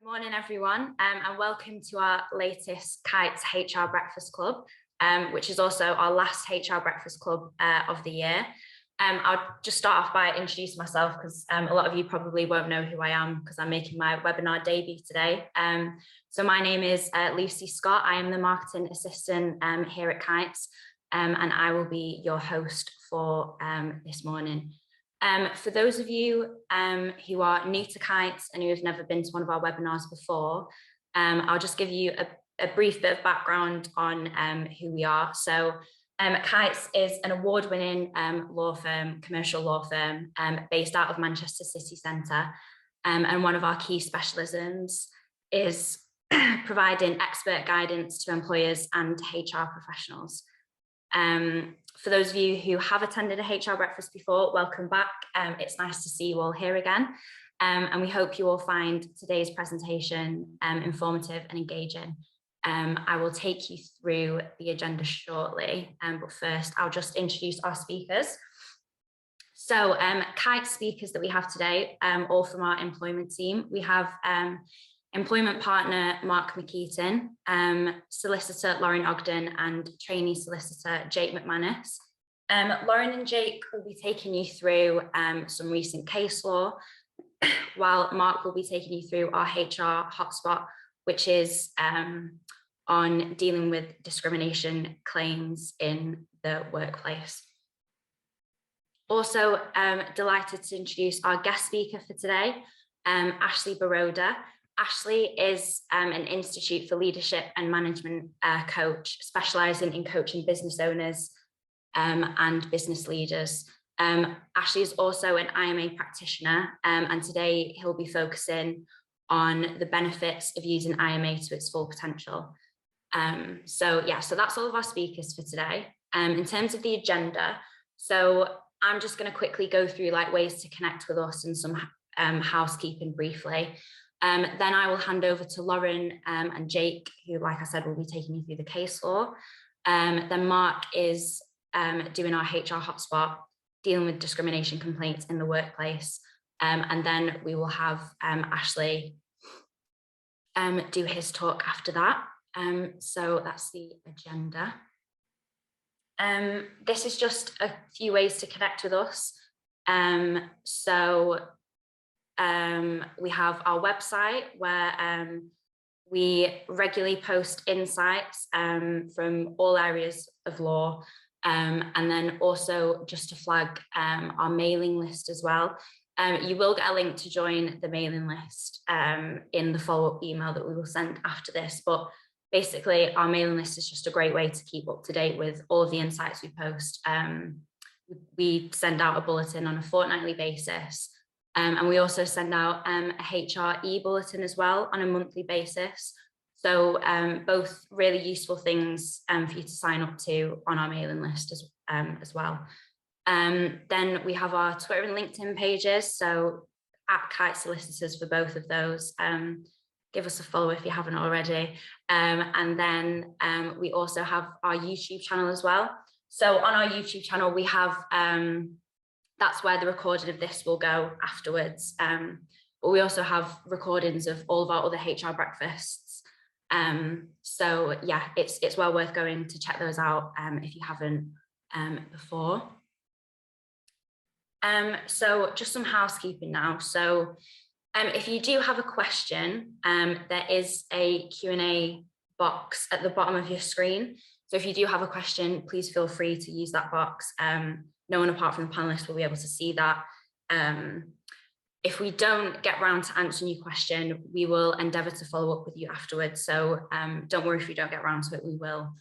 Morning, everyone, and welcome to our latest Kuits HR Breakfast Club, which is also our last HR Breakfast Club of the year. I'll just start off by introducing myself because a lot of you probably won't know who I am because I'm making my webinar debut today. So my name is Lucy Scott. I am the marketing assistant here at Kuits, and I will be your host for this morning. For those of you who are new to Kuits and who have never been to one of our webinars before, I'll just give you a brief bit of background on who we are. So Kuits is an award-winning law firm, commercial law firm, based out of Manchester City Centre. And one of our key specialisms is providing expert guidance to employers and HR professionals. For those of you who have attended a HR breakfast before, welcome back. It's nice to see you all here again. And we hope you all find today's presentation informative and engaging. I will take you through the agenda shortly, but first I'll just introduce our speakers. So Kuits speakers that we have today, all from our employment team. We have employment partner Mark McKeating, solicitor Lauren Ogden, and trainee solicitor Jake McManus. Lauren and Jake will be taking you through some recent case law, while Mark will be taking you through our HR Hotspot, which is on dealing with discrimination claims in the workplace. Also, delighted to introduce our guest speaker for today, Ashley Boroda. Ashley is an Institute for Leadership and Management coach, specialising in coaching business owners and business leaders. Ashley is also an IMA practitioner, and today he'll be focusing on the benefits of using IMA to its full potential. So that's all of our speakers for today. In terms of the agenda, so I'm just going to quickly go through ways to connect with us and some housekeeping briefly. Then I will hand over to Lauren and Jake, who, like I said, will be taking you through the case law. Then Mark is doing our HR hotspot, dealing with discrimination complaints in the workplace. And then we will have Ashley do his talk after that. So that's the agenda. This is just a few ways to connect with us. We have our website where we regularly post insights from all areas of law, and then also just to flag our mailing list as well. You will get a link to join the mailing list in the follow-up email that we will send after this, but basically our mailing list is just a great way to keep up to date with all of the insights we post. We send out a bulletin on a fortnightly basis. And we also send out a HR e-bulletin as well on a monthly basis. So both really useful things for you to sign up to on our mailing list as well. Then we have our Twitter and LinkedIn pages. So at Kuits Solicitors for both of those. Give us a follow if you haven't already. And then we also have our YouTube channel as well. So on our YouTube channel, we have that's where the recording of this will go afterwards. But we also have recordings of all of our other HR breakfasts. So yeah, it's well worth going to check those out if you haven't before. So just some housekeeping now. So if you do have a question, there is a Q&A box at the bottom of your screen. So if you do have a question, please feel free to use that box. No one apart from the panelists will be able to see that. If we don't get round to answering your question, we will endeavour to follow up with you afterwards. So don't worry if you don't get round to it, we will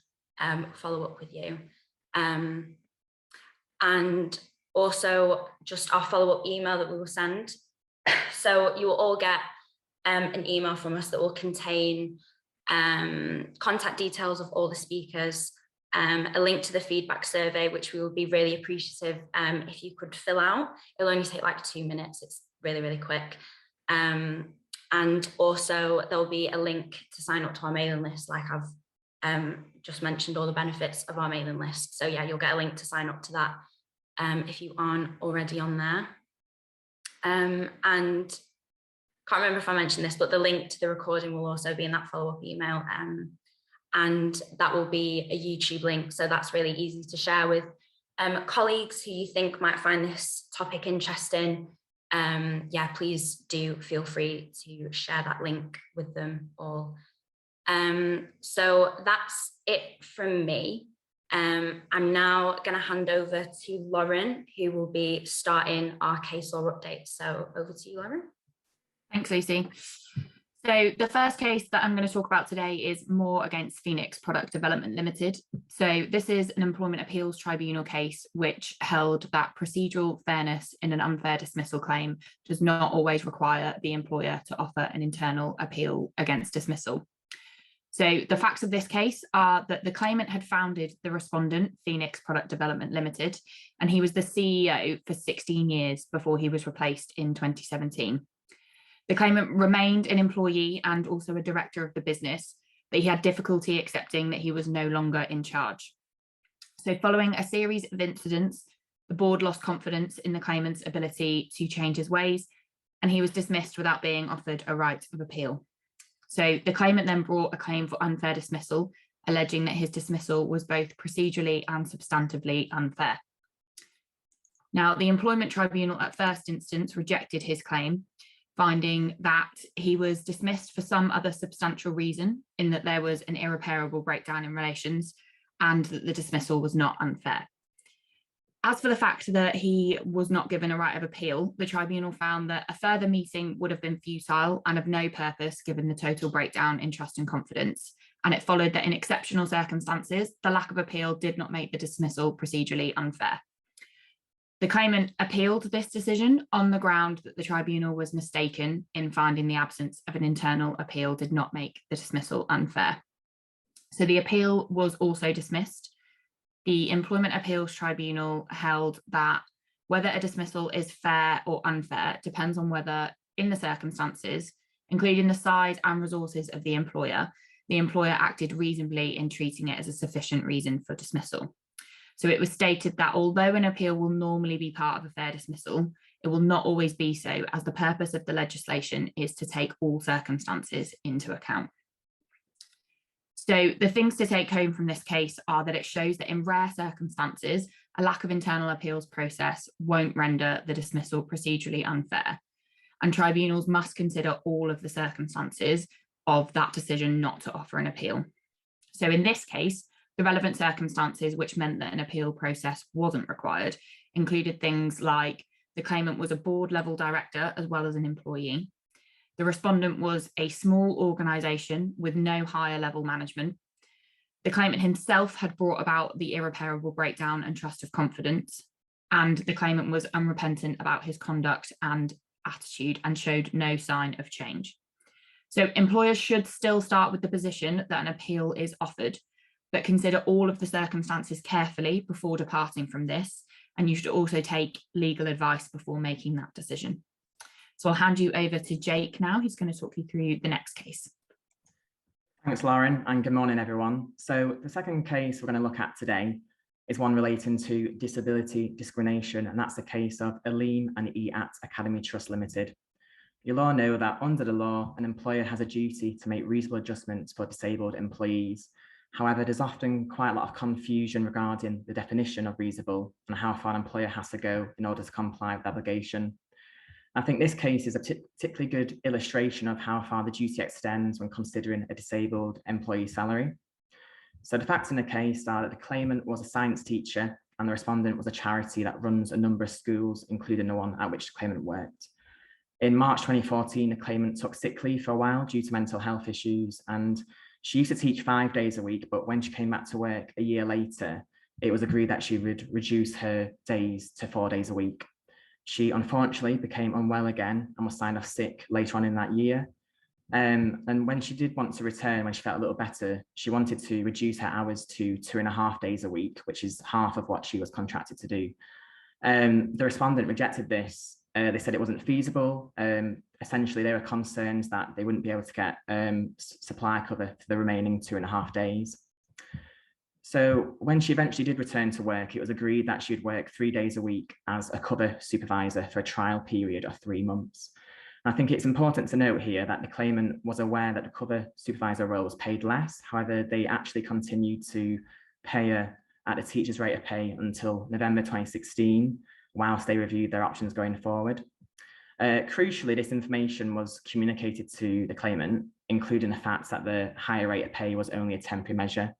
follow up with you. And also just our follow-up email that we will send. So you will all get an email from us that will contain contact details of all the speakers, a link to the feedback survey, which we will be really appreciative if you could fill out. It'll only take 2 minutes. It's really, really quick. And also there'll be a link to sign up to our mailing list, like I've just mentioned all the benefits of our mailing list. So yeah, you'll get a link to sign up to that if you aren't already on there. And can't remember if I mentioned this, but the link to the recording will also be in that follow-up email. And that will be a YouTube link. So that's really easy to share with colleagues who you think might find this topic interesting. Yeah, please do feel free to share that link with them all. So that's it from me. I'm now going to hand over to Lauren, who will be starting our case law update. So over to you, Lauren. Thanks, Lucy. So the first case that I'm going to talk about today is Moore against Phoenix Product Development Limited. So this is an employment appeals tribunal case which held that procedural fairness in an unfair dismissal claim does not always require the employer to offer an internal appeal against dismissal. So the facts of this case are that the claimant had founded the respondent, Phoenix Product Development Limited, and he was the CEO for 16 years before he was replaced in 2017. The claimant remained an employee and also a director of the business, but he had difficulty accepting that he was no longer in charge. So following a series of incidents, the board lost confidence in the claimant's ability to change his ways, and he was dismissed without being offered a right of appeal. So the claimant then brought a claim for unfair dismissal, alleging that his dismissal was both procedurally and substantively unfair. Now, the employment tribunal at first instance rejected his claim, finding that he was dismissed for some other substantial reason, in that there was an irreparable breakdown in relations and that the dismissal was not unfair. As for the fact that he was not given a right of appeal, the tribunal found that a further meeting would have been futile and of no purpose given the total breakdown in trust and confidence. And it followed that in exceptional circumstances, the lack of appeal did not make the dismissal procedurally unfair. The claimant appealed this decision on the ground that the tribunal was mistaken in finding the absence of an internal appeal did not make the dismissal unfair. So the appeal was also dismissed. The Employment Appeals Tribunal held that whether a dismissal is fair or unfair depends on whether, in the circumstances, including the size and resources of the employer acted reasonably in treating it as a sufficient reason for dismissal. So it was stated that although an appeal will normally be part of a fair dismissal, it will not always be so, as the purpose of the legislation is to take all circumstances into account. So the things to take home from this case are that it shows that in rare circumstances, a lack of internal appeals process won't render the dismissal procedurally unfair, and tribunals must consider all of the circumstances of that decision not to offer an appeal. So in this case, the relevant circumstances which meant that an appeal process wasn't required included things like the claimant was a board level director as well as an employee. The respondent was a small organisation with no higher level management. The claimant himself had brought about the irreparable breakdown and trust of confidence, and the claimant was unrepentant about his conduct and attitude and showed no sign of change. So employers should still start with the position that an appeal is offered, but consider all of the circumstances carefully before departing from this, and you should also take legal advice before making that decision. So I'll hand you over to Jake now, who's going to talk you through the next case. Thanks, Lauren, and good morning, everyone. So the second case we're going to look at today is one relating to disability discrimination, and that's the case of Azeem and EAT Academy Trust Limited. You'll all know that under the law, an employer has a duty to make reasonable adjustments for disabled employees. However, there's often quite a lot of confusion regarding the definition of reasonable and how far an employer has to go in order to comply with the obligation. I think this case is a particularly good illustration of how far the duty extends when considering a disabled employee's salary. So the facts in the case are that the claimant was a science teacher and the respondent was a charity that runs a number of schools, including the one at which the claimant worked. In March 2014, the claimant took sick leave for a while due to mental health issues, and she used to teach 5 days a week, but when she came back to work a year later, it was agreed that she would reduce her days to 4 days a week. She unfortunately became unwell again and was signed off sick later on in that year. And when she did want to return, when she felt a little better, she wanted to reduce her hours to 2.5 days a week, which is half of what she was contracted to do. The respondent rejected this. They said it wasn't feasible. Essentially, they were concerned that they wouldn't be able to get supply cover for the remaining 2.5 days. So when she eventually did return to work, it was agreed that she would work 3 days a week as a cover supervisor for a trial period of 3 months. I think it's important to note here that the claimant was aware that the cover supervisor role was paid less. However, they actually continued to pay her at the teacher's rate of pay until November 2016, whilst they reviewed their options going forward. Crucially, this information was communicated to the claimant, including the fact that the higher rate of pay was only a temporary measure.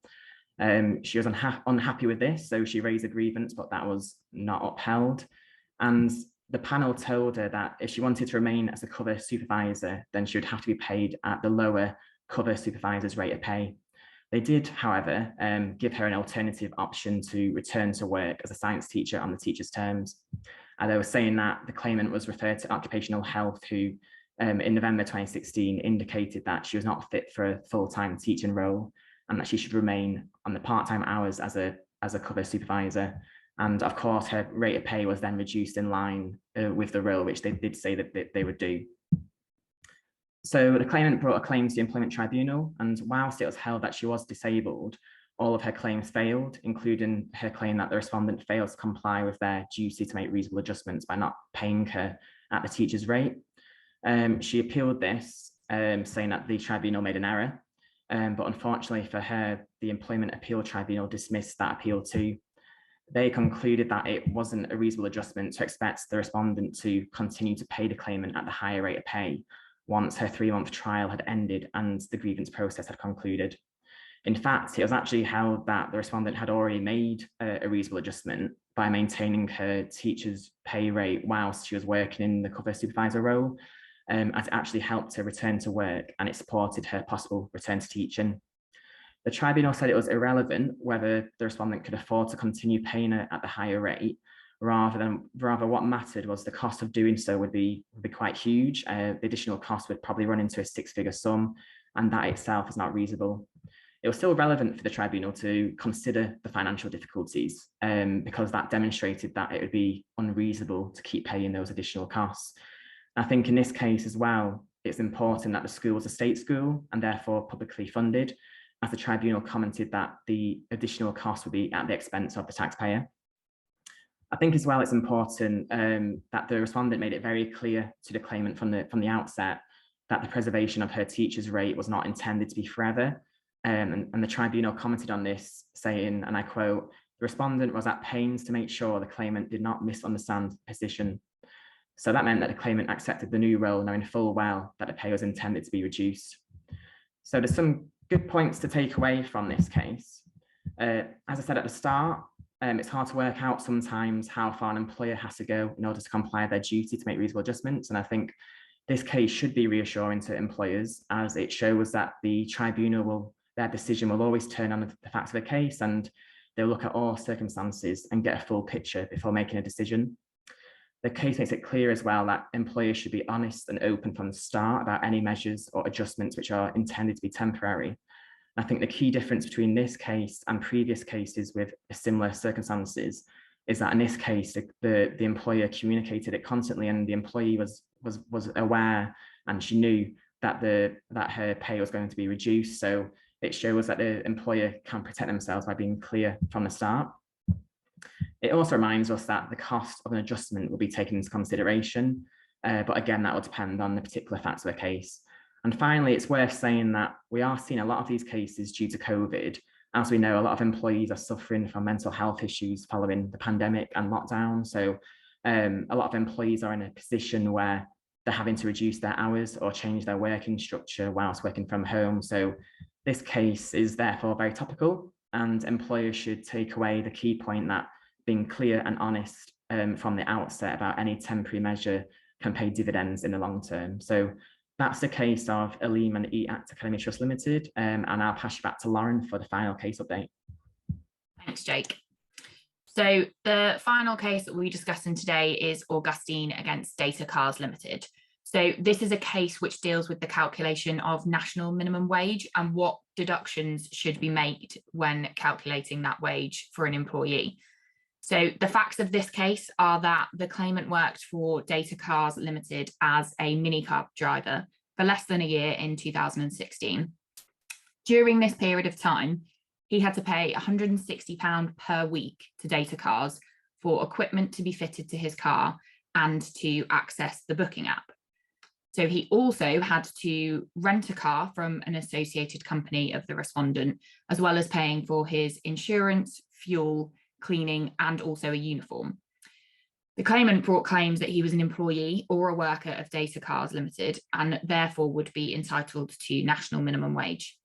She was unhappy with this, so she raised a grievance, but that was not upheld. And the panel told her that if she wanted to remain as a cover supervisor, then she would have to be paid at the lower cover supervisor's rate of pay. They did, however, give her an alternative option to return to work as a science teacher on the teacher's terms. And they were saying that the claimant was referred to occupational health, who in November 2016 indicated that she was not fit for a full-time teaching role and that she should remain on the part-time hours as a cover supervisor. And of course, her rate of pay was then reduced in line with the role, which they did say that they would do. So the claimant brought a claim to the Employment Tribunal, and whilst it was held that she was disabled, all of her claims failed, including her claim that the respondent failed to comply with their duty to make reasonable adjustments by not paying her at the teacher's rate. She appealed this, saying that the tribunal made an error, but unfortunately for her, the Employment Appeal Tribunal dismissed that appeal too. They concluded that it wasn't a reasonable adjustment to expect the respondent to continue to pay the claimant at the higher rate of pay once her 3-month trial had ended and the grievance process had concluded. In fact, it was actually held that the respondent had already made a reasonable adjustment by maintaining her teacher's pay rate whilst she was working in the cover supervisor role, as it actually helped her return to work and it supported her possible return to teaching. The tribunal said it was irrelevant whether the respondent could afford to continue paying her at the higher rate. Rather what mattered was the cost of doing so would be quite huge. The additional cost would probably run into a 6-figure sum, and that itself is not reasonable. It was still relevant for the tribunal to consider the financial difficulties, because that demonstrated that it would be unreasonable to keep paying those additional costs. I think in this case as well, it's important that the school was a state school and therefore publicly funded, as the tribunal commented that the additional cost would be at the expense of the taxpayer. I think as well it's important that the respondent made it very clear to the claimant from the outset that the preservation of her teacher's rate was not intended to be forever. And the tribunal commented on this, saying, and I quote, "The respondent was at pains to make sure the claimant did not misunderstand the position." So that meant that the claimant accepted the new role, knowing full well that the pay was intended to be reduced. So there's some good points to take away from this case. As I said at the start, it's hard to work out sometimes how far an employer has to go in order to comply with their duty to make reasonable adjustments. And I think this case should be reassuring to employers, as it shows that the tribunal their decision will always turn on the facts of the case, and they'll look at all circumstances and get a full picture before making a decision. The case makes it clear as well that employers should be honest and open from the start about any measures or adjustments which are intended to be temporary. I think the key difference between this case and previous cases with similar circumstances is that in this case, the employer communicated it constantly, and the employee was aware, and she knew that her pay was going to be reduced. So it shows that the employer can protect themselves by being clear from the start. It also reminds us that the cost of an adjustment will be taken into consideration, but again, that will depend on the particular facts of the case. And finally, it's worth saying that we are seeing a lot of these cases due to COVID. As we know, a lot of employees are suffering from mental health issues following the pandemic and lockdown. So a lot of employees are in a position where they're having to reduce their hours or change their working structure whilst working from home. So this case is therefore very topical, and employers should take away the key point that being clear and honest from the outset about any temporary measure can pay dividends in the long term. So that's the case of Azeem and EACT Academy Trust Limited, and I'll pass you back to Lauren for the final case update. Thanks, Jake. So the final case that we're discussing today is Augustine against Data Cars Limited. So this is a case which deals with the calculation of national minimum wage and what deductions should be made when calculating that wage for an employee. So the facts of this case are that the claimant worked for Data Cars Limited as a minicar driver for less than a year in 2016. During this period of time, he had to pay £160 per week to Data Cars for equipment to be fitted to his car and to access the booking app. So he also had to rent a car from an associated company of the respondent, as well as paying for his insurance, fuel, cleaning, and also a uniform. The claimant brought claims that he was an employee or a worker of Data Cars Limited and therefore would be entitled to national minimum wage.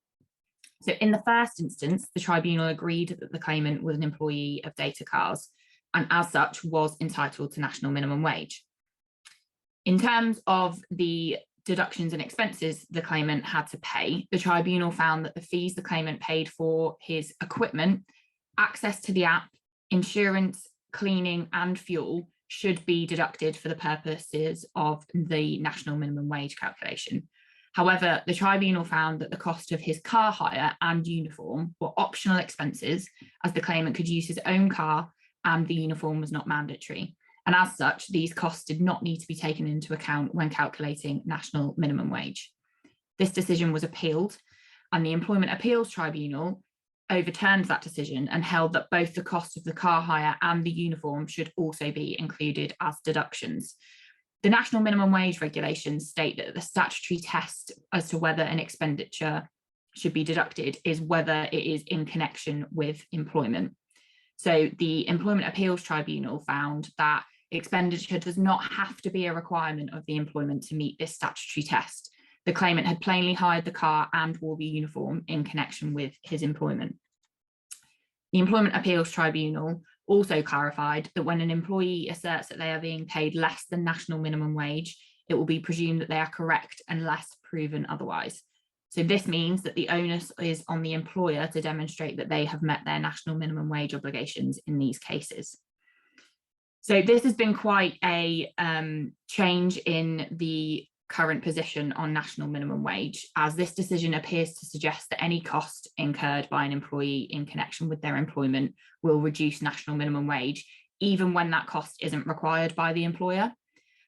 So in the first instance, the tribunal agreed that the claimant was an employee of Data Cars and as such was entitled to national minimum wage. In terms of the deductions and expenses the claimant had to pay, the tribunal found that the fees the claimant paid for his equipment, access to the app, insurance, cleaning, and fuel should be deducted for the purposes of the national minimum wage calculation. However, the tribunal found that the cost of his car hire and uniform were optional expenses, as the claimant could use his own car and the uniform was not mandatory. And as such, these costs did not need to be taken into account when calculating national minimum wage. This decision was appealed, and the Employment Appeals Tribunal overturned that decision and held that both the cost of the car hire and the uniform should also be included as deductions. The national minimum wage regulations state that the statutory test as to whether an expenditure should be deducted is whether it is in connection with employment. So the Employment Appeals Tribunal found that expenditure does not have to be a requirement of the employment to meet this statutory test. The claimant had plainly hired the car and wore the uniform in connection with his employment. The Employment Appeals Tribunal also clarified that when an employee asserts that they are being paid less than national minimum wage, it will be presumed that they are correct unless proven otherwise. So this means that the onus is on the employer to demonstrate that they have met their national minimum wage obligations in these cases. So this has been quite a change in the current position on national minimum wage, as this decision appears to suggest that any cost incurred by an employee in connection with their employment will reduce national minimum wage, even when that cost isn't required by the employer.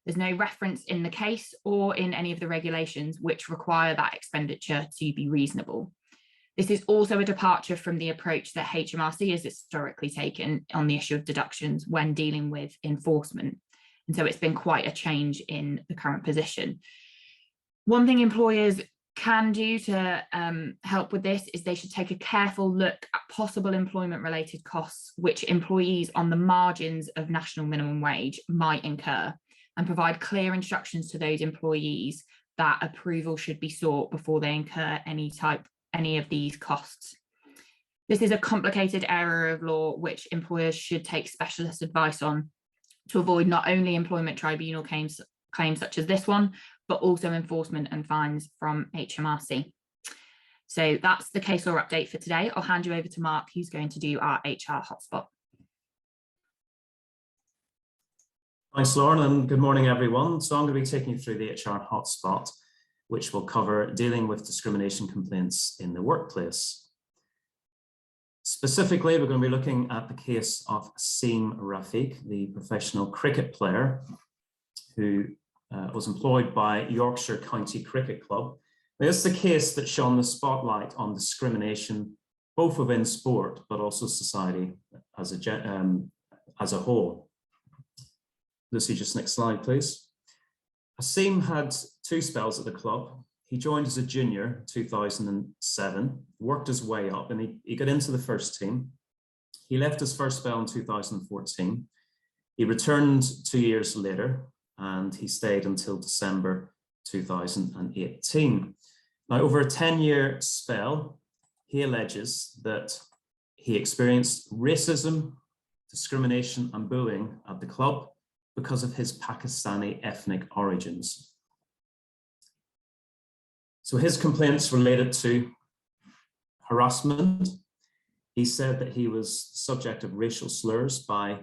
There's no reference in the case or in any of the regulations which require that expenditure to be reasonable. This is also a departure from the approach that HMRC has historically taken on the issue of deductions when dealing with enforcement. And so it's been quite a change in the current position. One thing employers can do to help with this is they should take a careful look at possible employment-related costs which employees on the margins of national minimum wage might incur, and provide clear instructions to those employees that approval should be sought before they incur any of these costs. This is a complicated area of law which employers should take specialist advice on to avoid not only employment tribunal claims such as this one, but also enforcement and fines from HMRC. So that's the case law update for today. I'll hand you over to Mark, who's going to do our HR hotspot. Thanks, Lauren, and good morning, everyone. So I'm going to be taking you through the HR hotspot, which will cover dealing with discrimination complaints in the workplace. Specifically, we're going to be looking at the case of Azeem Rafiq, the professional cricket player who was employed by Yorkshire County Cricket Club. Now, this is the case that shone the spotlight on discrimination, both within sport, but also society as a whole. Lucy, just next slide, please. Azeem had two spells at the club. He joined as a junior in 2007, worked his way up, and he got into the first team. He left his first spell in 2014. He returned 2 years later, and he stayed until December 2018. Now, over a 10-year spell, he alleges that he experienced racism, discrimination, and bullying at the club because of his Pakistani ethnic origins. So his complaints related to harassment. He said that he was subject of racial slurs by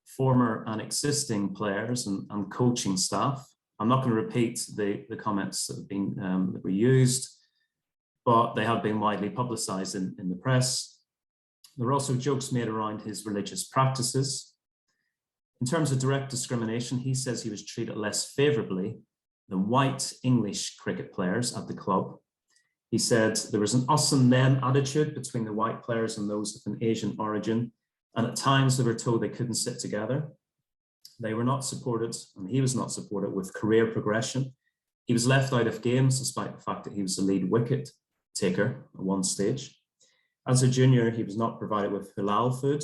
former and existing players and coaching staff. I'm not going to repeat the comments that have been that were used, but they have been widely publicized in the press. There were also jokes made around his religious practices. In terms of direct discrimination, he says he was treated less favorably than white English cricket players at the club. He said there was an us and them attitude between the white players and those of an Asian origin, and at times they were told they couldn't sit together. They were not supported, and he was not supported with career progression. He was left out of games despite the fact that he was the lead wicket taker at one stage. As a junior, he was not provided with halal food.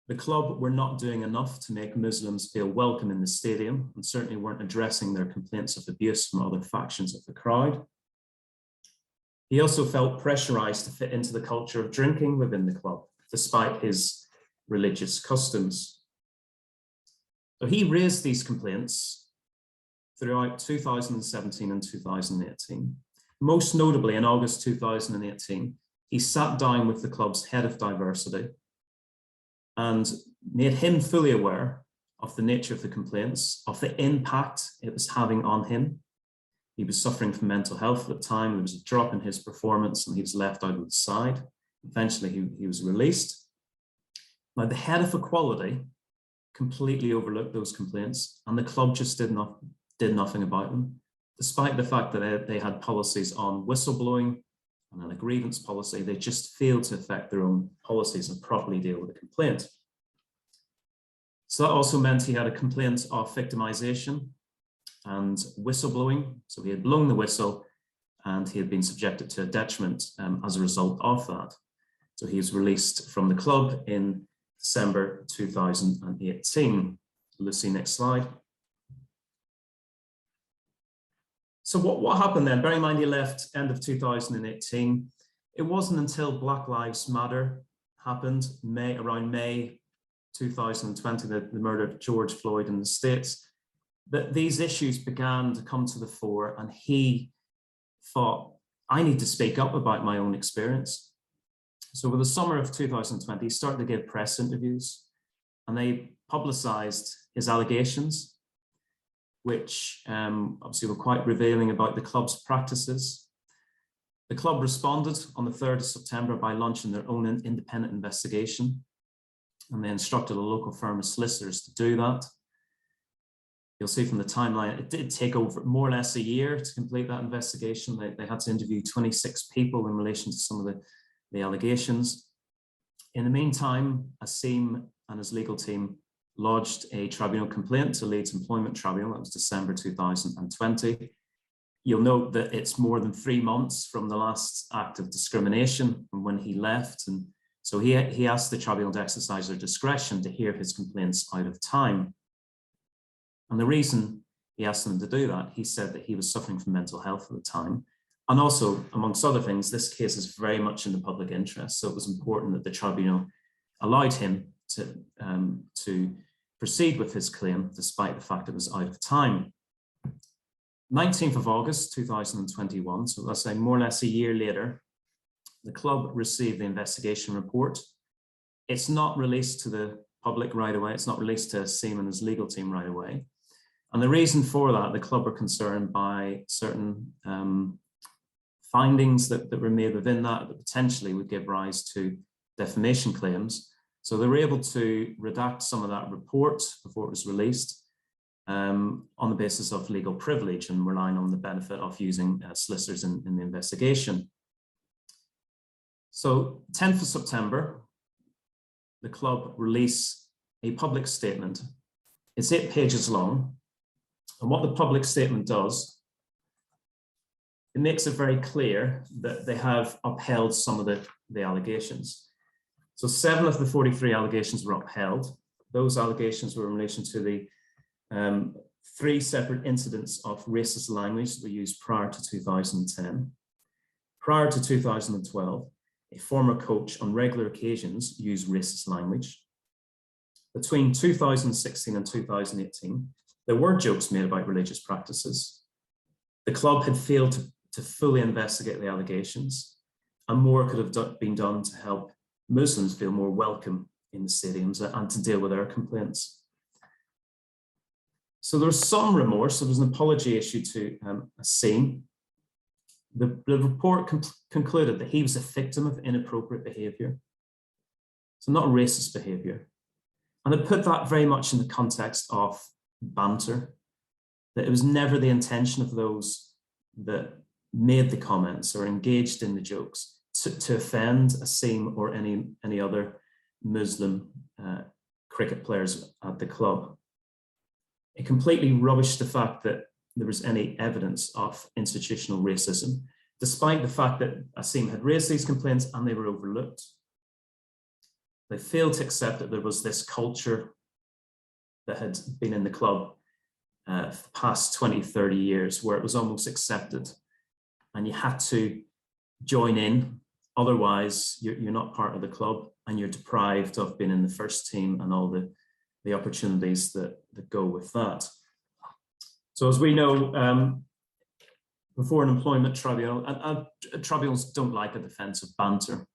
The club were not doing enough to make Muslims feel welcome in the stadium, and certainly weren't addressing their complaints of abuse from other factions of the crowd. He also felt pressurized to fit into the culture of drinking within the club, despite his religious customs. So he raised these complaints throughout 2017 and 2018. Most notably, in August 2018, he sat down with the club's head of diversity and made him fully aware of the nature of the complaints, of the impact it was having on him. He was suffering from mental health at the time. There was a drop in his performance and he was left out of the side. Eventually, he was released. Now, the head of equality completely overlooked those complaints, and the club just did nothing about them, despite the fact that they had policies on whistleblowing and a grievance policy. They just failed to affect their own policies and properly deal with the complaint. So that also meant he had a complaint of victimization and whistleblowing. So he had blown the whistle and he had been subjected to a detriment as a result of that. So he was released from the club in December 2018. Lucy, next slide. So what happened then? Bearing in mind he left end of 2018, it wasn't until Black Lives Matter happened, around May 2020, the murder of George Floyd in the States, that these issues began to come to the fore, and he thought, I need to speak up about my own experience. So over the summer of 2020, he started to give press interviews, and they publicized his allegations, which obviously were quite revealing about the club's practices. The club responded on the 3rd of September by launching their own independent investigation, and they instructed a local firm of solicitors to do that. You'll see from the timeline, it did take over more or less a year to complete that investigation. They had to interview 26 people in relation to some of the allegations. In the meantime, Azeem and his legal team lodged a tribunal complaint to Leeds Employment Tribunal. That was December 2020. You'll note that it's more than 3 months from the last act of discrimination from when he left. And so he asked the tribunal to exercise their discretion to hear his complaints out of time. And the reason he asked them to do that, he said that he was suffering from mental health at the time. And also, amongst other things, this case is very much in the public interest. So it was important that the tribunal allowed him to proceed with his claim, despite the fact it was out of time. 19th of August 2021, so let's say more or less a year later, the club received the investigation report. It's not released to the public right away. It's not released to Azeem and his legal team right away. And the reason for that, the club were concerned by certain findings that were made within that potentially would give rise to defamation claims. So they were able to redact some of that report before it was released on the basis of legal privilege and relying on the benefit of using solicitors in the investigation. So 10th of September, the club released a public statement. It's 8 pages long. And what the public statement does, it makes it very clear that they have upheld some of the allegations. So 7 of the 43 allegations were upheld. Those allegations were in relation to the 3 separate incidents of racist language that were used prior to 2010. Prior to 2012, a former coach on regular occasions used racist language. Between 2016 and 2018, there were jokes made about religious practices. The club had failed to fully investigate the allegations, and more could have been done to help Muslims feel more welcome in the stadiums and to deal with their complaints. So there was some remorse. There was an apology issued to Azeem. The report concluded that he was a victim of inappropriate behaviour, so not racist behaviour. And it put that very much in the context of banter, that it was never the intention of those that made the comments or engaged in the jokes to offend Azeem or any other Muslim cricket players at the club. It completely rubbished the fact that there was any evidence of institutional racism, despite the fact that Azeem had raised these complaints and they were overlooked. They failed to accept that there was this culture that had been in the club for the past 20, 30 years, where it was almost accepted and you had to join in. Otherwise, you're not part of the club and you're deprived of being in the first team and all the opportunities that go with that. So as we know, before an employment tribunal, and tribunals don't like a defensive banter.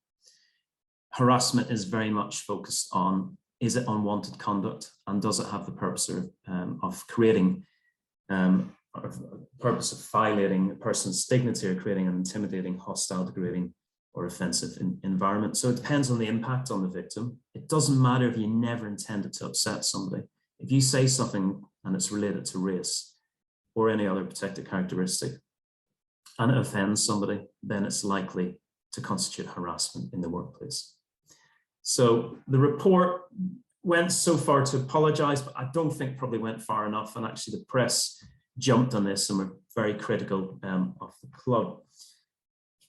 Harassment is very much focused on, is it unwanted conduct, and does it have the purpose of creating, purpose of violating a person's dignity or creating an intimidating, hostile, degrading, or offensive environment. So it depends on the impact on the victim. It doesn't matter if you never intended to upset somebody. If you say something and it's related to race or any other protected characteristic, and it offends somebody, then it's likely to constitute harassment in the workplace. So the report went so far to apologize, but I don't think probably went far enough. And actually the press jumped on this and were very critical of the club.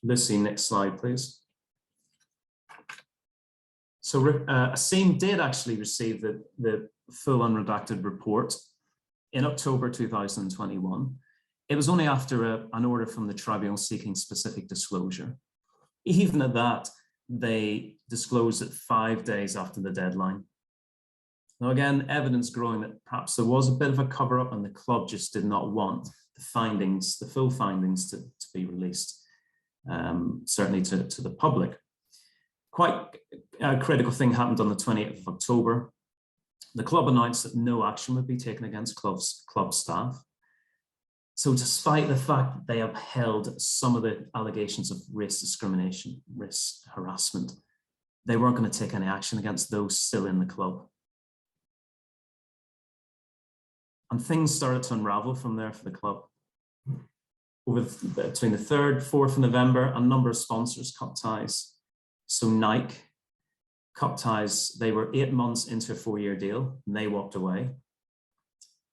Lucy, next slide, please. So Azeem did actually receive the full unredacted report in October 2021. It was only after an order from the tribunal seeking specific disclosure. Even at that, they disclosed it 5 days after the deadline. Now again, evidence growing that perhaps there was a bit of a cover-up and the club just did not want the findings, the full findings to be released, certainly to the public. Quite a critical thing happened on the 28th of October. The club announced that no action would be taken against club staff. So despite the fact that they upheld some of the allegations of race discrimination, race harassment, they weren't going to take any action against those still in the club. And things started to unravel from there for the club. Between the 3rd, 4th of November, a number of sponsors cut ties. So Nike cut ties. They were 8 months into a 4-year deal and they walked away.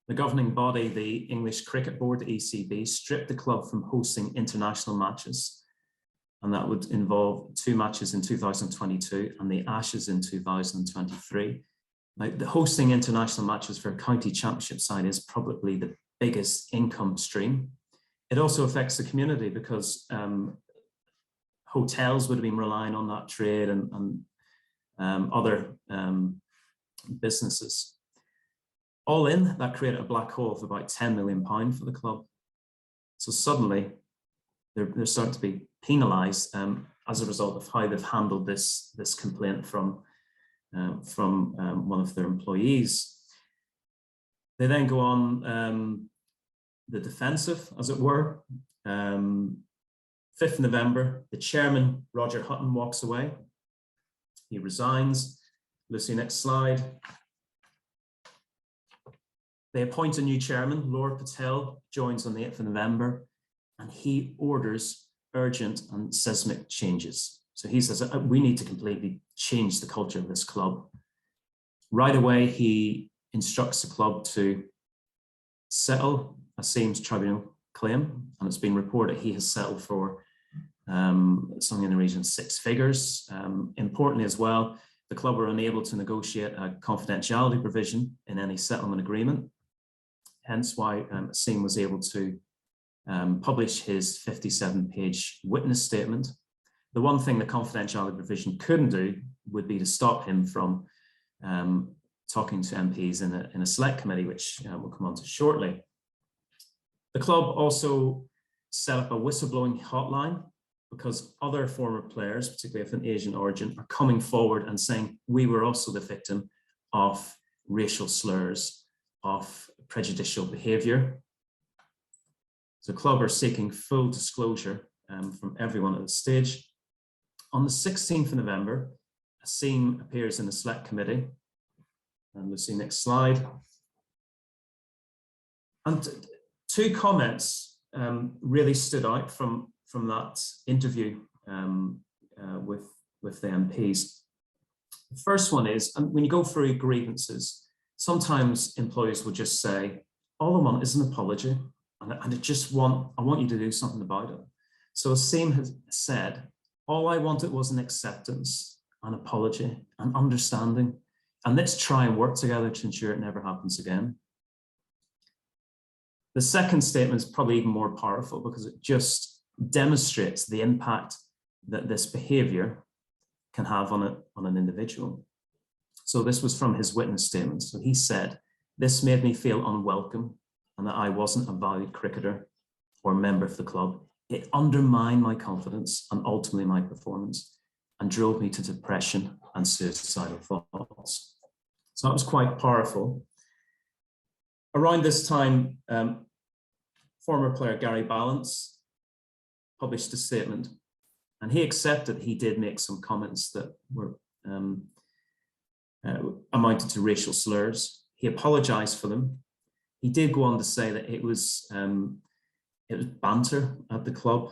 The governing body, the English Cricket Board, the ECB, stripped the club from hosting international matches. And that would involve 2 matches in 2022 and the Ashes in 2023. Now, the hosting international matches for a county championship side is probably the biggest income stream. It also affects the community because hotels would have been relying on that trade and other businesses. All in, that created a black hole of about £10 million for the club. So suddenly, they're starting to be penalised as a result of how they've handled this complaint from one of their employees. They then go on the defensive, as it were. 5th of November, the chairman, Roger Hutton, walks away. He resigns. Lucy, next slide. They appoint a new chairman, Lord Patel, joins on the 8th of November, and he orders urgent and seismic changes. So he says, we need to completely change the culture of this club. Right away, he instructs the club to settle Azeem's tribunal claim, and it's been reported he has settled for something in the region of 6 figures. Importantly as well, the club were unable to negotiate a confidentiality provision in any settlement agreement, hence why Azeem was able to publish his 57-page witness statement. The one thing the confidentiality provision couldn't do would be to stop him from talking to MPs in a select committee, which we'll come on to shortly. The club also set up a whistleblowing hotline because other former players, particularly of an Asian origin, are coming forward and saying, we were also the victim of racial slurs, of prejudicial behaviour. So the club are seeking full disclosure from everyone at this stage. On the 16th of November, Azeem appears in a select committee. And we'll see next slide. And 2 comments really stood out from that interview with the MPs. The first one is, when you go through grievances, sometimes employers will just say, all I want is an apology. and I want you to do something about it. So Azeem has said, all I wanted was an acceptance, an apology, an understanding, and let's try and work together to ensure it never happens again. The second statement is probably even more powerful because it just demonstrates the impact that this behavior can have on an individual. So this was from his witness statement. So he said, this made me feel unwelcome and that I wasn't a valued cricketer or member of the club. It undermined my confidence and ultimately my performance and drove me to depression and suicidal thoughts. So that was quite powerful. Around this time, former player Gary Balance published a statement, and he accepted he did make some comments that were amounted to racial slurs. He apologized for them. He did go on to say that it was banter at the club.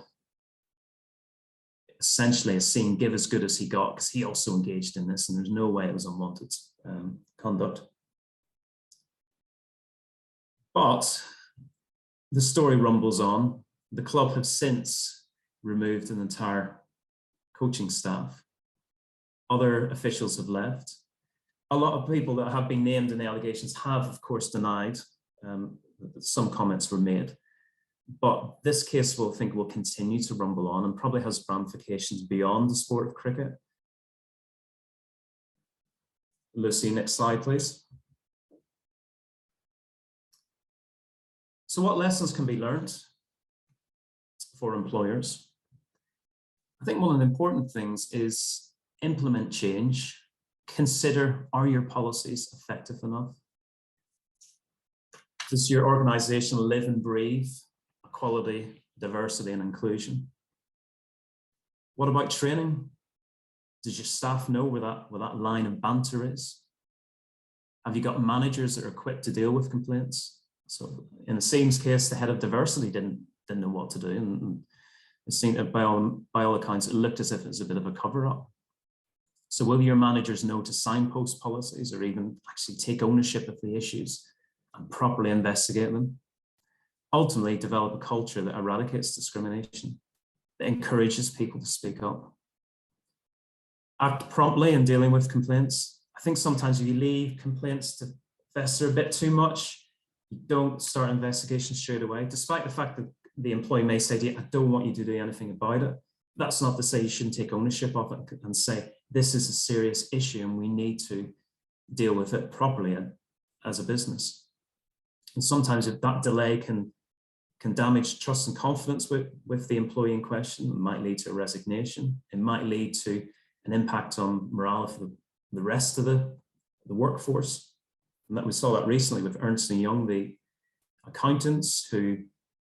Essentially, Azeem give as good as he got because he also engaged in this, and there's no way it was unwanted conduct. But the story rumbles on. The club have since removed an entire coaching staff. Other officials have left. A lot of people that have been named in the allegations have, of course, denied that some comments were made. But this case, I think, will continue to rumble on and probably has ramifications beyond the sport of cricket. Lucy, next slide, please. So what lessons can be learned for employers? I think one of the important things is implement change. Consider, are your policies effective enough? Does your organization live and breathe equality, diversity, and inclusion? What about training? Does your staff know where that line of banter is? Have you got managers that are equipped to deal with complaints? So in Azeem's case, the head of diversity didn't know what to do, and it seemed, by all accounts, it looked as if it was a bit of a cover-up. So will your managers know to signpost policies or even actually take ownership of the issues and properly investigate them? Ultimately, develop a culture that eradicates discrimination, that encourages people to speak up. Act promptly in dealing with complaints. I think sometimes if you leave complaints to fester a bit too much, you don't start investigations straight away, despite the fact that the employee may say to you, I don't want you to do anything about it. That's not to say you shouldn't take ownership of it and say, this is a serious issue and we need to deal with it properly as a business. And sometimes if that delay can damage trust and confidence with the employee in question, it might lead to a resignation. It might lead to an impact on morale for the rest of the workforce. And that we saw that recently with Ernst & Young, the accountants who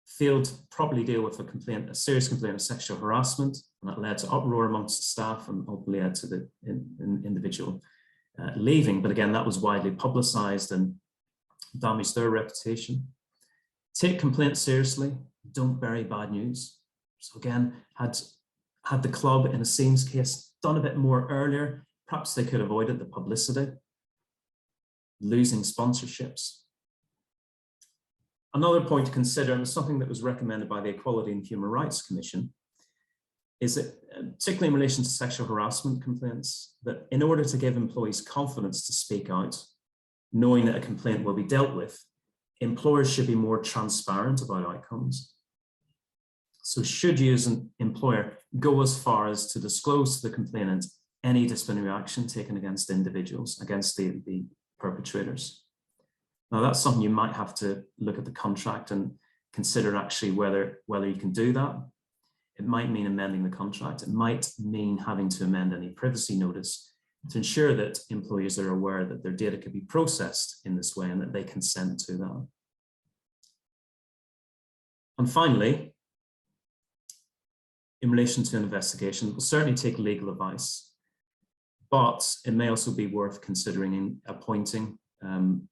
failed to properly deal with a serious complaint of sexual harassment, and that led to uproar amongst the staff and ultimately led to the individual leaving. But again, that was widely publicized and damaged their reputation. Take complaints seriously, don't bury bad news. So again, had the club in Azeem's case done a bit more earlier, perhaps they could have avoided the publicity, losing sponsorships. Another point to consider, and something that was recommended by the Equality and Human Rights Commission, is that, particularly in relation to sexual harassment complaints, that in order to give employees confidence to speak out, knowing that a complaint will be dealt with, employers should be more transparent about outcomes. So should you as an employer go as far as to disclose to the complainant any disciplinary action taken against individuals, against the perpetrators? Now that's something you might have to look at the contract and consider actually whether you can do that. It might mean amending the contract. It might mean having to amend any privacy notice to ensure that employees are aware that their data could be processed in this way and that they consent to that. And finally, in relation to an investigation, we'll certainly take legal advice, but it may also be worth considering in appointing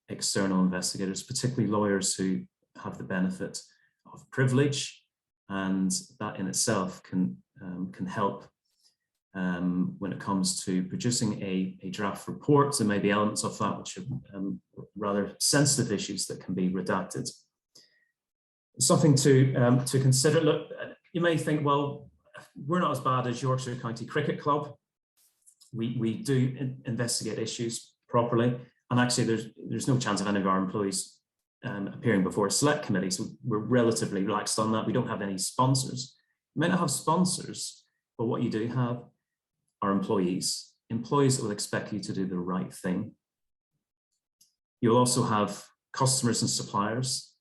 external investigators, particularly lawyers who have the benefit of privilege, and that in itself can help when it comes to producing a draft report. There may be elements of that which are rather sensitive issues that can be redacted. something to consider. Look, you may think, well, we're not as bad as Yorkshire County Cricket Club. We do investigate issues properly, and actually there's no chance of any of our employees appearing before a select committee, so we're relatively relaxed on that. We don't have any sponsors. You may not have sponsors, but what you do have are employees that will expect you to do the right thing. You'll also have customers and suppliers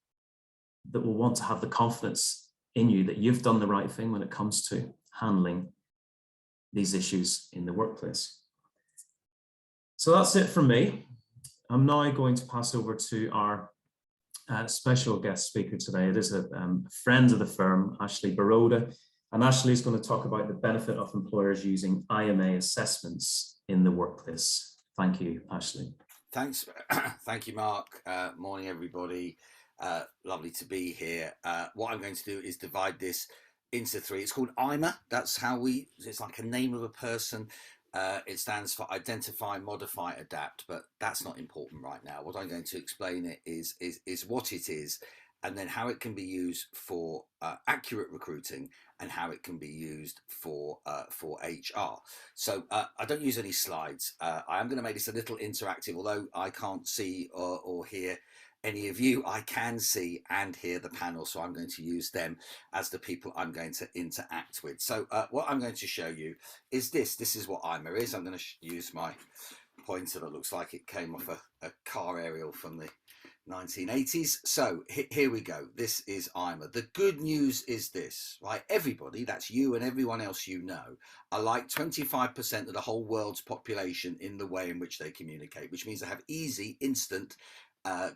that will want to have the confidence in you that you've done the right thing when it comes to handling these issues in the workplace. So that's it from me. I'm now going to pass over to our special guest speaker today. It is a friend of the firm, Ashley Boroda, and Ashley is going to talk about the benefit of employers using IMA assessments in the workplace. Thank you, Ashley. Thanks. Thank you, Mark. Morning, everybody. Lovely to be here. What I'm going to do is divide this into three. It's called IMA. That's how it's like a name of a person. It stands for identify, modify, adapt, but that's not important right now. What I'm going to explain it is what it is, and then how it can be used for accurate recruiting and how it can be used for HR. So I don't use any slides. I am going to make this a little interactive, although I can't see or hear any of you. I can see and hear the panel, so I'm going to use them as the people I'm going to interact with. So what I'm going to show you is this. This is what IMA is. I'm going to use my pointer that looks like it came off a car aerial from the 1980s. So here we go. This is IMA. The good news is this, right? Everybody, that's you and everyone else you know, are like 25% of the whole world's population in the way in which they communicate, which means they have easy, instant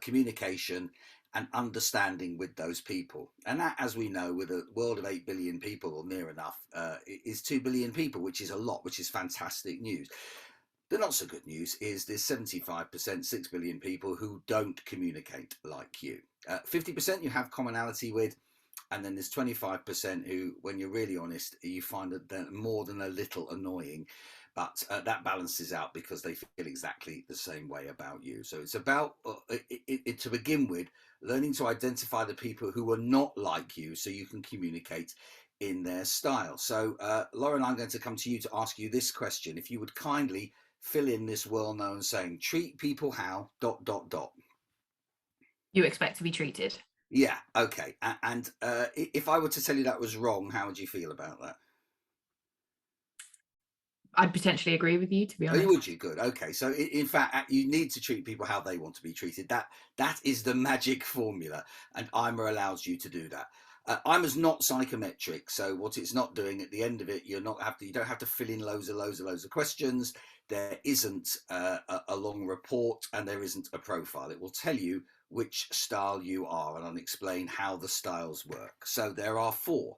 communication and understanding with those people. And that, as we know, with a world of 8 billion people or near enough, is 2 billion people, which is a lot, which is fantastic news. The not so good news is there's 75%, 6 billion people who don't communicate like you. 50% you have commonality with, and then there's 25% who, when you're really honest, you find that they're more than a little annoying. But that balances out because they feel exactly the same way about you. So it's about, to begin with, learning to identify the people who are not like you so you can communicate in their style. So Lauren, I'm going to come to you to ask you this question. If you would kindly fill in this well-known saying, treat people how ... You expect to be treated. Yeah, okay. And if I were to tell you that was wrong, how would you feel about that? I'd potentially agree with you, to be honest. Oh, would you? Good. Okay. So in fact, you need to treat people how they want to be treated. That is the magic formula, and IMA allows you to do that. IMA's not psychometric, so what it's not doing at the end of it, you don't have to fill in loads of questions. There isn't a long report, and there isn't a profile. It will tell you which style you are, and I'll explain how the styles work. So there are 4.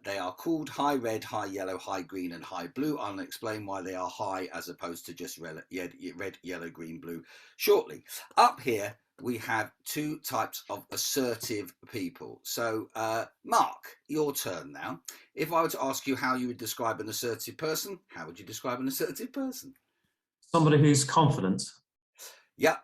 They are called high red, high yellow, high green, and high blue. I'll explain why they are high as opposed to just red, yellow, green, blue shortly. Up here, we have 2 types of assertive people. So, Mark, your turn now. If I were to ask you how you would describe an assertive person, how would you describe an assertive person? Somebody who's confident. Yeah,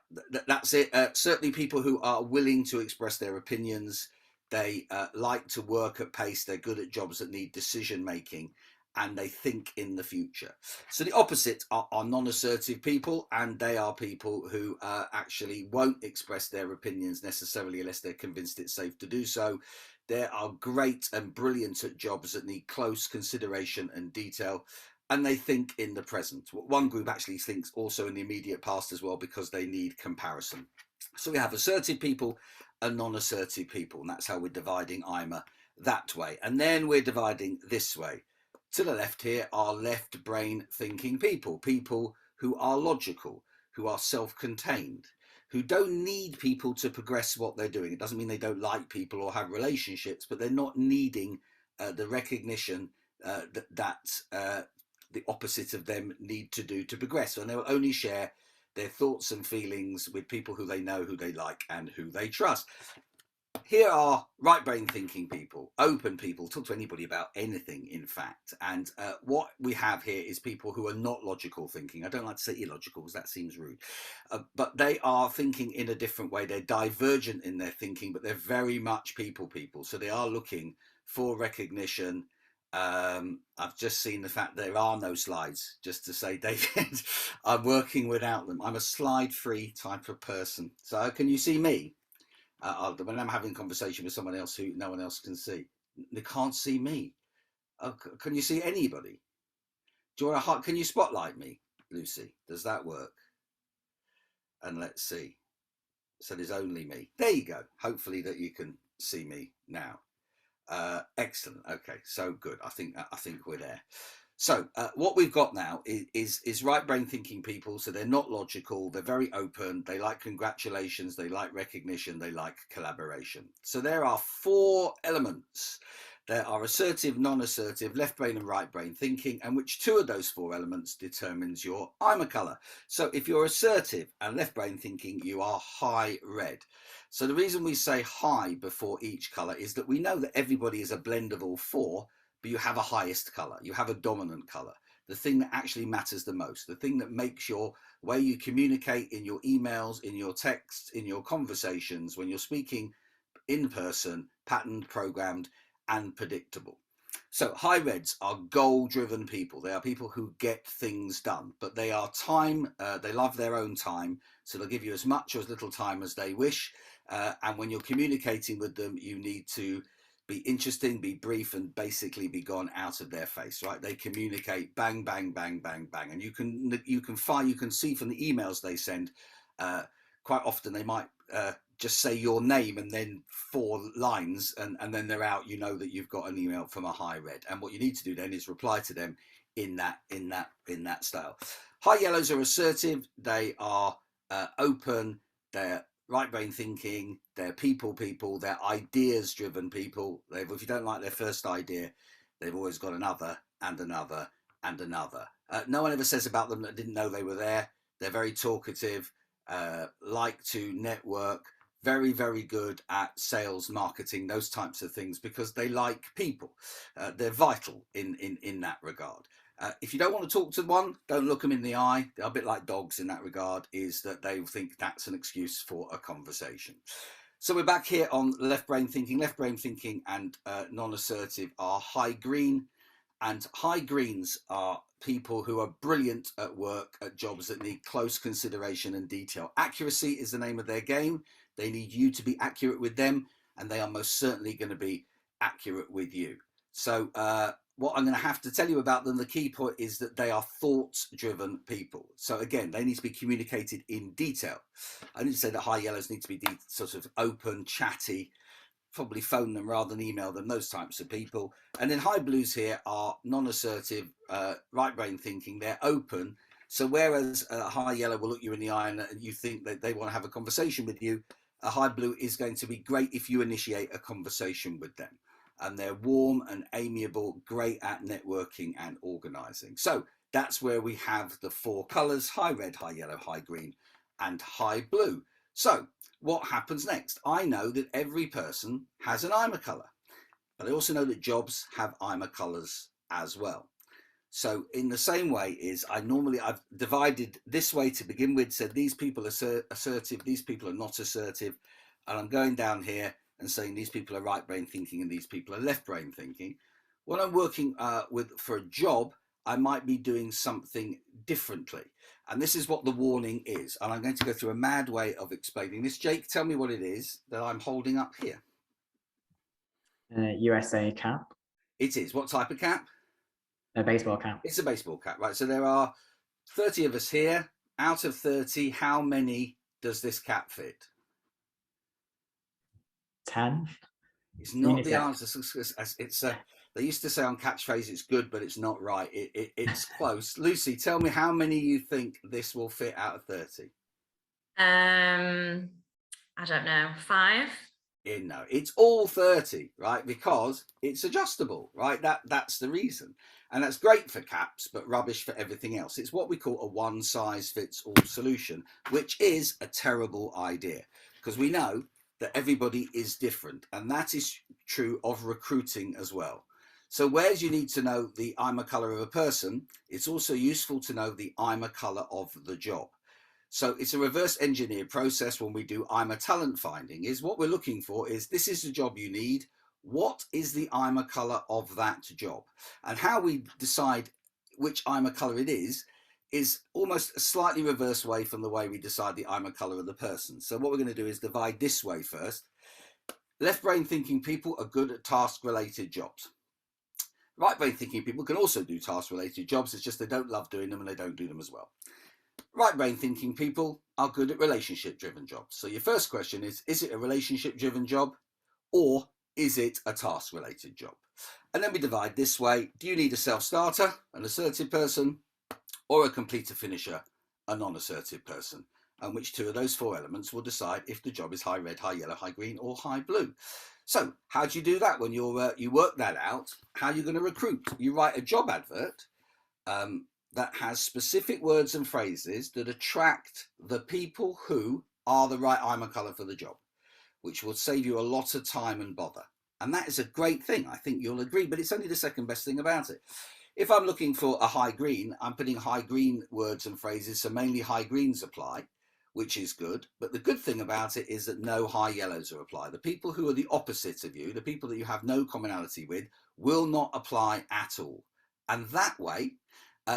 that's it. Certainly people who are willing to express their opinions. They like to work at pace. They're good at jobs that need decision making, and they think in the future. So the opposite are non-assertive people, and they are people who actually won't express their opinions necessarily unless they're convinced it's safe to do so. They are great and brilliant at jobs that need close consideration and detail, and they think in the present. One group actually thinks also in the immediate past as well because they need comparison. So we have assertive people and non-assertive people, and that's how we're dividing IMA that way. And then we're dividing this way. To the left here are left brain thinking people, people who are logical, who are self-contained, who don't need people to progress what they're doing. It doesn't mean they don't like people or have relationships, but they're not needing the recognition that the opposite of them need to do to progress. And they'll only share their thoughts and feelings with people who they know, who they like, and who they trust. here are right brain thinking people, open people, talk to anybody about anything, in fact. And what we have here is people who are not logical thinking. I don't like to say illogical because that seems rude, but they are thinking in a different way. They're divergent in their thinking, but they're very much people. So they are looking for recognition. I've just seen the fact there are no slides, just to say, David, I'm working without them. I'm a slide free type of person. So can you see me? When I'm having a conversation with someone else who no one else can see, they can't see me. Can you see anybody? Do you want to? Can you spotlight me, Lucy? Does that work? And let's see. So there's only me. There you go. Hopefully that you can see me now. Excellent. Okay, so good. I think we're there. So what we've got now is right brain thinking people. So they're not logical. They're very open. They like congratulations. They like recognition. They like collaboration. So there are 4 elements. There are assertive, non-assertive, left brain and right brain thinking, and which 2 of those 4 elements determines your IMA colour. So if you're assertive and left brain thinking, you are high red. So the reason we say high before each colour is that we know that everybody is a blend of all 4, but you have a highest colour, you have a dominant colour, the thing that actually matters the most, the thing that makes your way you communicate in your emails, in your texts, in your conversations, when you're speaking in person, patterned, programmed, and predictable. So high reds are goal-driven people. They are people who get things done, but they are they love their own time, so they'll give you as much or as little time as they wish. And when you're communicating with them, you need to be interesting, be brief, and basically be gone out of their face, right? They communicate bang, bang, bang, bang, bang, and you can see from the emails they send. Quite often they might just say your name and then 4 lines, and then they're out. You know that you've got an email from a high red, and what you need to do then is reply to them in that style. High yellows are assertive. They are open. They're right brain thinking, they're people, they're ideas driven people. If you don't like their first idea, they've always got another and another and another. No one ever says about them that didn't know they were there. They're very talkative, like to network, very, very good at sales, marketing, those types of things, because they like people. They're vital in that regard. If you don't want to talk to one, don't look them in the eye. They're a bit like dogs in that regard, is that they think that's an excuse for a conversation. So we're back here on left brain thinking. Left brain thinking and non-assertive are high green, and high greens are people who are brilliant at work, at jobs that need close consideration and detail. Accuracy is the name of their game. They need you to be accurate with them, and they are most certainly going to be accurate with you. So what I'm going to have to tell you about them, the key point is that they are thought-driven people. So again, they need to be communicated in detail. I need to say that high yellows need to be sort of open, chatty, probably phone them rather than email them, those types of people. And then high blues here are non-assertive, right brain thinking. They're open. So whereas a high yellow will look you in the eye and you think that they want to have a conversation with you, a high blue is going to be great if you initiate a conversation with them. And they're warm and amiable, great at networking and organizing. So that's where we have the 4 colors: high red, high yellow, high green, and high blue. So what happens next? I know that every person has an IMA color, but I also know that jobs have IMA colors as well. So in the same way I've divided this way to begin with, said these people are assertive, these people are not assertive, and I'm going down here and saying these people are right brain thinking and these people are left brain thinking. When I'm working for a job, I might be doing something differently. And this is what the warning is. And I'm going to go through a mad way of explaining this. Jake, tell me what it is that I'm holding up here. USA cap. It is. What type of cap? A baseball cap. It's a baseball cap, right? So there are 30 of us here. Out of 30, how many does this cap fit? 10. It's not the answer. It's they used to say on catchphrase, it's good, but it's not right. It's close. Lucy, tell me how many you think this will fit out of 30. I don't know, 5. No, it's all 30, right? Because it's adjustable, right? That's the reason. And that's great for caps, but rubbish for everything else. It's what we call a one-size-fits-all solution, which is a terrible idea, because we know that everybody is different, and that is true of recruiting as well. So whereas you need to know the I'm a colour of a person, it's also useful to know the I'm a colour of the job. So it's a reverse engineered process when we do I'm a talent finding. Is what we're looking for is, this is the job you need. What is the I'm a colour of that job? And how we decide which I'm a colour it is almost a slightly reverse way from the way we decide the I'm a colour of the person. So what we're going to do is divide this way first. Left brain thinking people are good at task related jobs. Right brain thinking people can also do task related jobs. It's just they don't love doing them and they don't do them as well. Right brain thinking people are good at relationship driven jobs. So your first question is it a relationship driven job, or is it a task related job? And then we divide this way. Do you need a self-starter, an assertive person, or a completer finisher, a non-assertive person? And which two of those four elements will decide if the job is high red, high yellow, high green, or high blue. So how do you do that when you work that out? How are you going to recruit? You write a job advert that has specific words and phrases that attract the people who are the right I'm a colour for the job, which will save you a lot of time and bother. And that is a great thing. I think you'll agree, but it's only the second best thing about it. If I'm looking for a high green, I'm putting high green words and phrases, so mainly high greens apply, which is good. But the good thing about it is that no high yellows are applied. The people who are the opposite of you, the people that you have no commonality with, will not apply at all. And that way,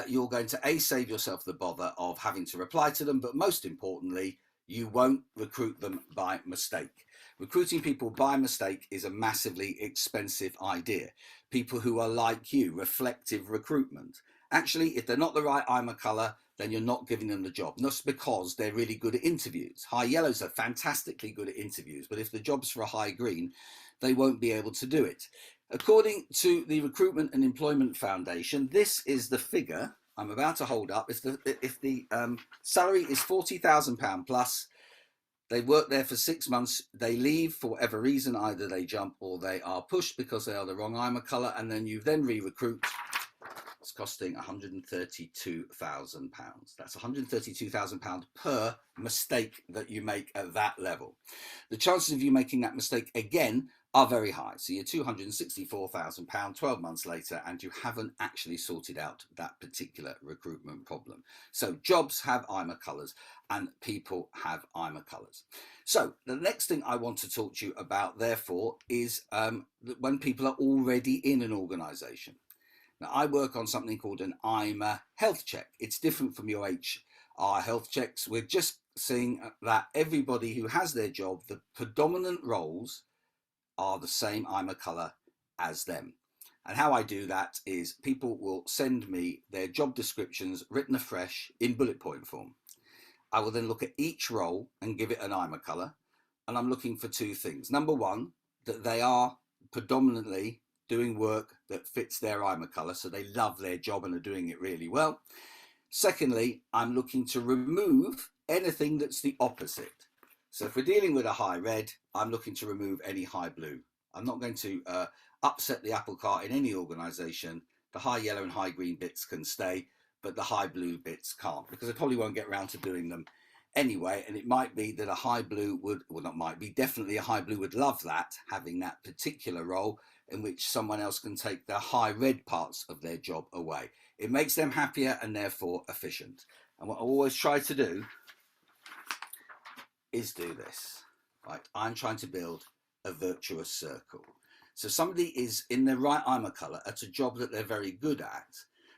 you're going to save yourself the bother of having to reply to them, but most importantly, you won't recruit them by mistake. Recruiting people by mistake is a massively expensive idea. People who are like you, reflective recruitment. Actually, if they're not the right I'm a colour, then you're not giving them the job. Not because they're really good at interviews. High yellows are fantastically good at interviews, but if the job's for a high green, they won't be able to do it. According to the Recruitment and Employment Foundation, this is the figure I'm about to hold up. If the salary is £40,000 plus, they work there for 6 months, they leave for whatever reason, either they jump or they are pushed because they are the wrong I'm a colour, and then you then re-recruit. It's costing £132,000. That's £132,000 per mistake that you make at that level. The chances of you making that mistake again are very high. So you're £264,000 12 months later, and you haven't actually sorted out that particular recruitment problem. So jobs have I'm a colours and people have I'm a colours. So the next thing I want to talk to you about, therefore, is when people are already in an organisation. Now, I work on something called an I'm a health check. It's different from your HR health checks. We're just seeing that everybody who has their job, the predominant roles are the same I'm a colour as them. And how I do that is people will send me their job descriptions written afresh in bullet point form. I will then look at each role and give it an I'm a colour. And I'm looking for two things. Number one, that they are predominantly doing work that fits their I'm a colour, so they love their job and are doing it really well. Secondly, I'm looking to remove anything that's the opposite. So if we're dealing with a high red, I'm looking to remove any high blue. I'm not going to upset the apple cart in any organisation. The high yellow and high green bits can stay, but the high blue bits can't, because I probably won't get around to doing them anyway. And it might be that a high blue would, well, not might be, definitely a high blue would love that, having that particular role in which someone else can take the high red parts of their job away. It makes them happier and therefore efficient. And what I always try to do is do this, right? I'm trying to build a virtuous circle. So somebody is in the right I'm a colour at a job that they're very good at,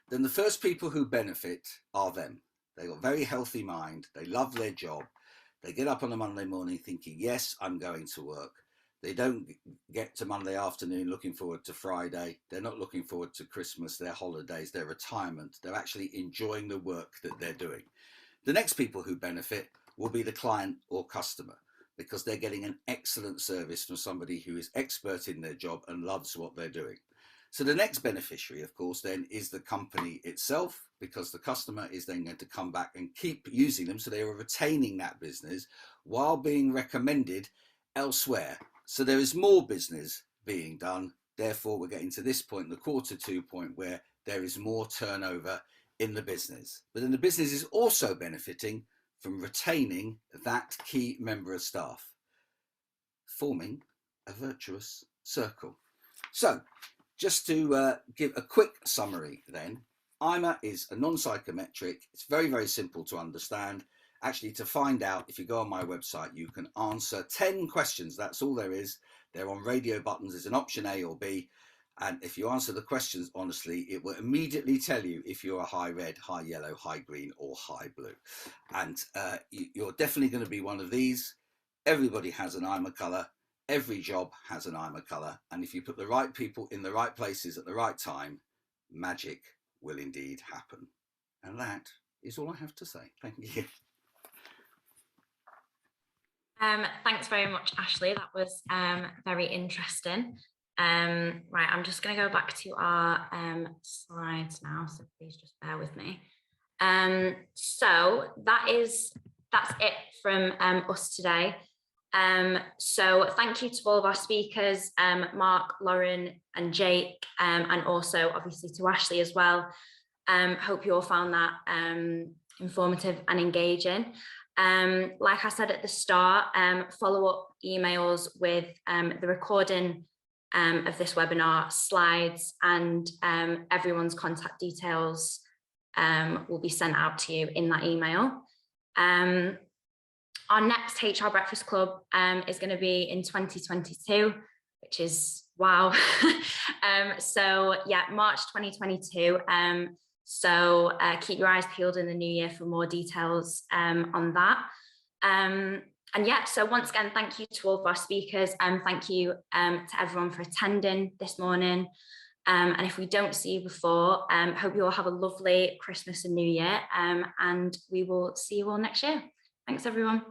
then the first people who benefit are them. They've got a very healthy mind. They love their job. They get up on a Monday morning thinking, yes, I'm going to work. They don't get to Monday afternoon looking forward to Friday. They're not looking forward to Christmas, their holidays, their retirement. They're actually enjoying the work that they're doing. The next people who benefit will be the client or customer, because they're getting an excellent service from somebody who is expert in their job and loves what they're doing. So the next beneficiary, of course, then is the company itself, because the customer is then going to come back and keep using them. So they are retaining that business while being recommended elsewhere. So there is more business being done. Therefore, we're getting to this point, the quarter two point, where there is more turnover in the business. But then the business is also benefiting from retaining that key member of staff. forming a virtuous circle. So just to give a quick summary then, IMA is a non-psychometric. It's very, very simple to understand. Actually, to find out, if you go on my website, you can answer 10 questions. That's all there is. They're on radio buttons. There's an option A or B. And if you answer the questions honestly, it will immediately tell you if you're a high red, high yellow, high green, or high blue. And you're definitely going to be one of these. Everybody has an IMA colour. Every job has an IMA colour. And if you put the right people in the right places at the right time, magic will indeed happen. And that is all I have to say. Thank you. Thanks very much, Ashley. That was very interesting. Right, I'm just going to go back to our slides now, so please just bear with me. So that's it from us today. So thank you to all of our speakers, Mark, Lauren and Jake, and also obviously to Ashley as well. Hope you all found that informative and engaging. Like I said at the start, follow-up emails with the recording of this webinar, slides, and everyone's contact details will be sent out to you in that email. Our next HR Breakfast Club is going to be in 2022, which is wow. So yeah, March 2022. So keep your eyes peeled in the new year for more details on that. And yeah, so once again, thank you to all of our speakers, and thank you to everyone for attending this morning. And if we don't see you before, hope you all have a lovely Christmas and New Year, and we will see you all next year. Thanks, everyone.